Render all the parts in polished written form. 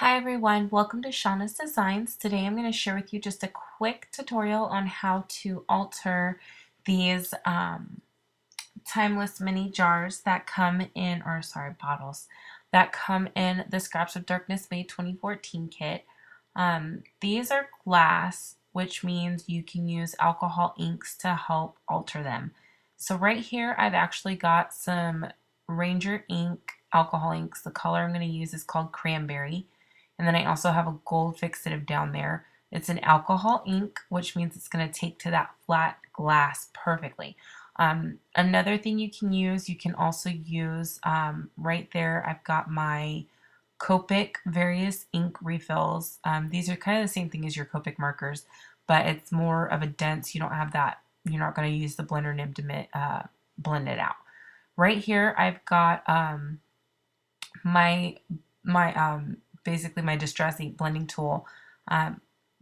Hi everyone, welcome to Shauna's Designs. Today I'm going to share with you just a quick tutorial on how to alter these timeless mini jars that come in, bottles, that come in the Scraps of Darkness May 2014 kit. These are glass, which means you can use alcohol inks to help alter them. So right here I've actually got some Ranger ink, alcohol inks. The color I'm going to use is called Cranberry. And then I also have a gold fixative down there. It's an alcohol ink, which means it's going to take to that flat glass perfectly. Another thing you can also use right there, I've got my Copic various ink refills. These are kind of the same thing as your Copic markers, but it's more of a dense, you don't have that, you're not going to use the blender nib to blend it out. Right here, I've got my basically my Distress Ink blending tool.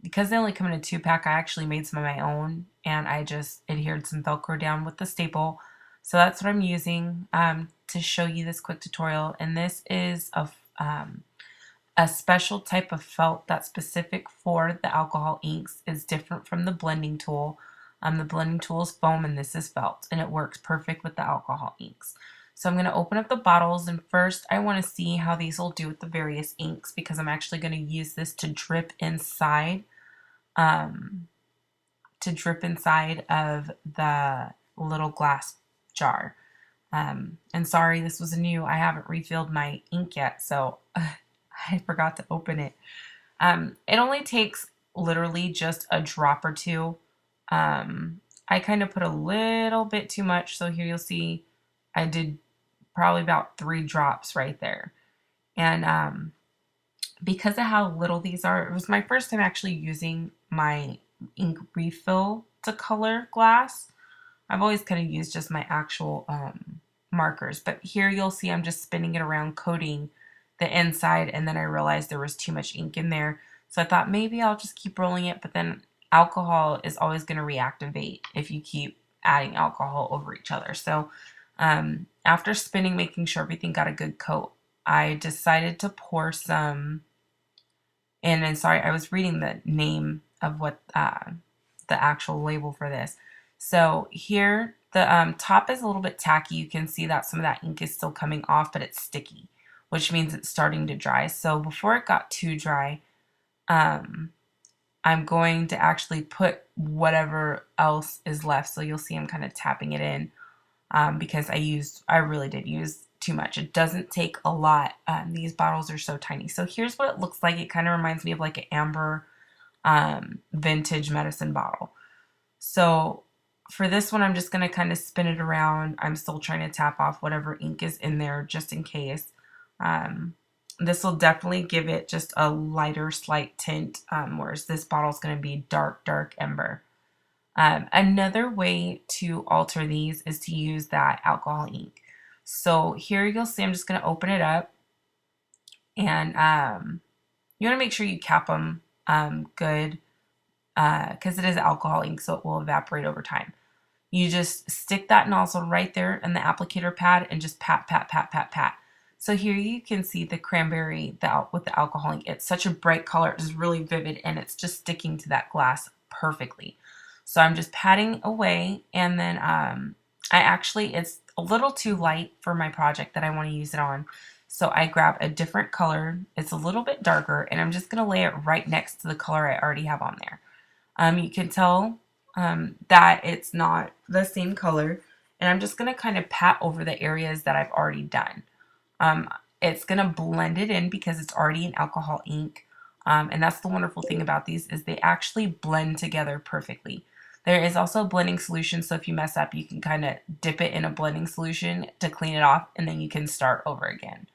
Because they only come in a 2-pack, I actually made some of my own, and I just adhered some Velcro down with the staple. So that's what I'm using to show you this quick tutorial. And this is a special type of felt that's specific for the alcohol inks. Is different from the blending tool. The blending tool is foam and this is felt, and it works perfect with the alcohol inks. So I'm going to open up the bottles, and first I want to see how these will do with the various inks, because I'm actually going to use this to drip inside of the little glass jar. And sorry, this was new. I haven't refilled my ink yet, so I forgot to open it. It only takes literally just a drop or two. I kind of put a little bit too much, so here you'll see I did probably about 3 drops right there. And because of how little these are, it was my first time actually using my ink refill to color glass. I've always kind of used just my actual markers, but here you'll see I'm just spinning it around, coating the inside, and then I realized there was too much ink in there. So I thought maybe I'll just keep rolling it, but then alcohol is always going to reactivate if you keep adding alcohol over each other. So after spinning, making sure everything got a good coat, I decided to pour some in. And sorry, I was reading the name of what the actual label for this. So here, the top is a little bit tacky. You can see that some of that ink is still coming off, but it's sticky, which means it's starting to dry. So before it got too dry, I'm going to actually put whatever else is left. So you'll see I'm kind of tapping it in because I really did use too much. It doesn't take a lot. These bottles are so tiny. So here's what it looks like. It kind of reminds me of like an amber vintage medicine bottle. So for this one, I'm just going to kind of spin it around. I'm still trying to tap off whatever ink is in there just in case. This will definitely give it just a lighter, slight tint, whereas this bottle is going to be dark, dark ember. Another way to alter these is to use that alcohol ink. So here you'll see I'm just going to open it up, and you want to make sure you cap them good because it is alcohol ink, so it will evaporate over time. You just stick that nozzle right there in the applicator pad and just pat, pat, pat, pat, pat. So here you can see the cranberry with the alcohol ink. It's such a bright color. It's really vivid, and it's just sticking to that glass perfectly. So I'm just patting away, and then it's a little too light for my project that I want to use it on. So I grab a different color. It's a little bit darker, and I'm just going to lay it right next to the color I already have on there. You can tell that it's not the same color, and I'm just going to kind of pat over the areas that I've already done. It's going to blend it in because it's already an alcohol ink, and that's the wonderful thing about these is they actually blend together perfectly. There is also a blending solution, so if you mess up, you can kind of dip it in a blending solution to clean it off, and then you can start over again.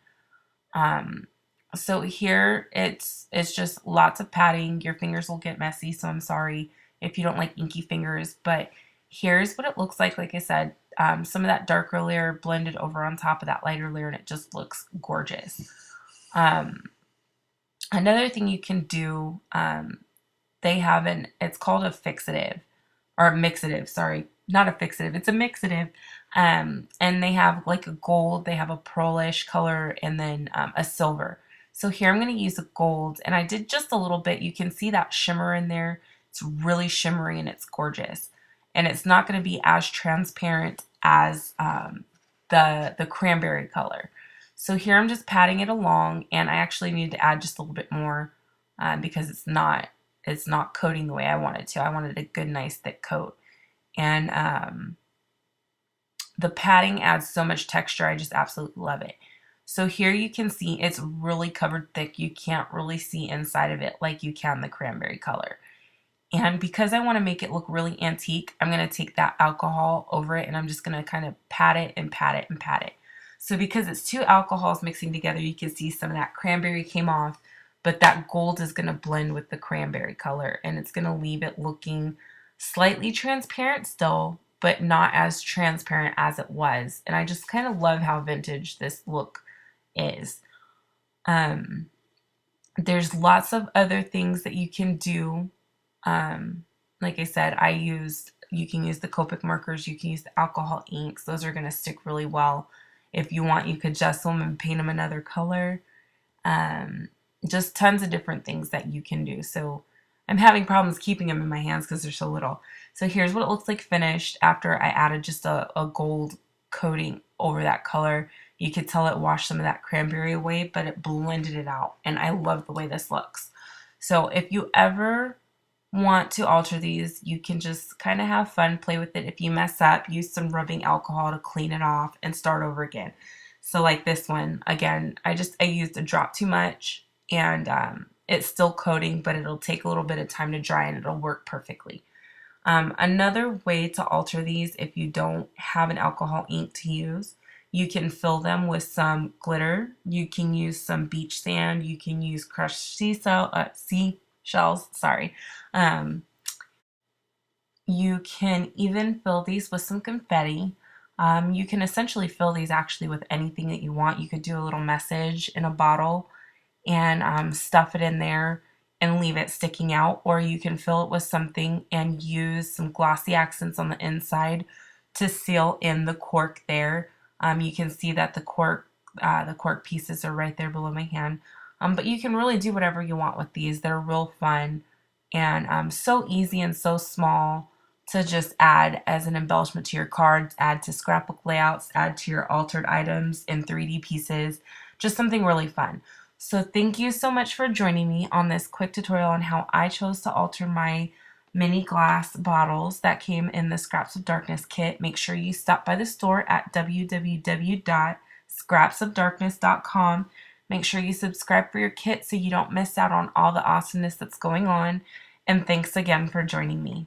So here it's just lots of patting. Your fingers will get messy, so I'm sorry if you don't like inky fingers, but here's what it looks like. Like I said, some of that darker layer blended over on top of that lighter layer, and it just looks gorgeous. Another thing you can do, it's called a fixative, or mixative, sorry, not a fixative, it's a mixative. And they have like a gold, they have a pearlish color, and then a silver. So here I'm going to use a gold, and I did just a little bit. You can see that shimmer in there. It's really shimmery and it's gorgeous. And it's not going to be as transparent as the cranberry color. So here I'm just patting it along, and I actually need to add just a little bit more because it's not coating the way I wanted to. I wanted a good, nice, thick coat. And the padding adds so much texture. I just absolutely love it. So here you can see it's really covered thick. You can't really see inside of it like you can the cranberry color. And because I want to make it look really antique, I'm going to take that alcohol over it and I'm just going to kind of pat it and pat it and pat it. So because it's two alcohols mixing together, you can see some of that cranberry came off, but that gold is going to blend with the cranberry color and it's going to leave it looking slightly transparent still, but not as transparent as it was. And I just kind of love how vintage this look is. There's lots of other things that you can do. Like I said, you can use the Copic markers, you can use the alcohol inks. Those are going to stick really well. If you want, you could gesso them and paint them another color. Just tons of different things that you can do. So I'm having problems keeping them in my hands because they're so little. So here's what it looks like finished after I added just a gold coating over that color. You could tell it washed some of that cranberry away, but it blended it out. And I love the way this looks. So if you ever want to alter these, you can just kind of have fun, play with it. If you mess up, use some rubbing alcohol to clean it off and start over again. So like this one, again, I used a drop too much and it's still coating, but it'll take a little bit of time to dry and it'll work perfectly. Another way to alter these, if you don't have an alcohol ink to use, you can fill them with some glitter. You can use some beach sand. You can use crushed seashells. Sorry. You can even fill these with some confetti. You can essentially fill these actually with anything that you want. You could do a little message in a bottle and stuff it in there and leave it sticking out, or you can fill it with something and use some glossy accents on the inside to seal in the cork there. You can see that the cork pieces are right there below my hand. But you can really do whatever you want with these. They're real fun and so easy and so small to just add as an embellishment to your cards, add to scrapbook layouts, add to your altered items in 3D pieces, just something really fun. So thank you so much for joining me on this quick tutorial on how I chose to alter my mini glass bottles that came in the Scraps of Darkness kit. Make sure you stop by the store at www.scrapsofdarkness.com. Make sure you subscribe for your kit so you don't miss out on all the awesomeness that's going on. And thanks again for joining me.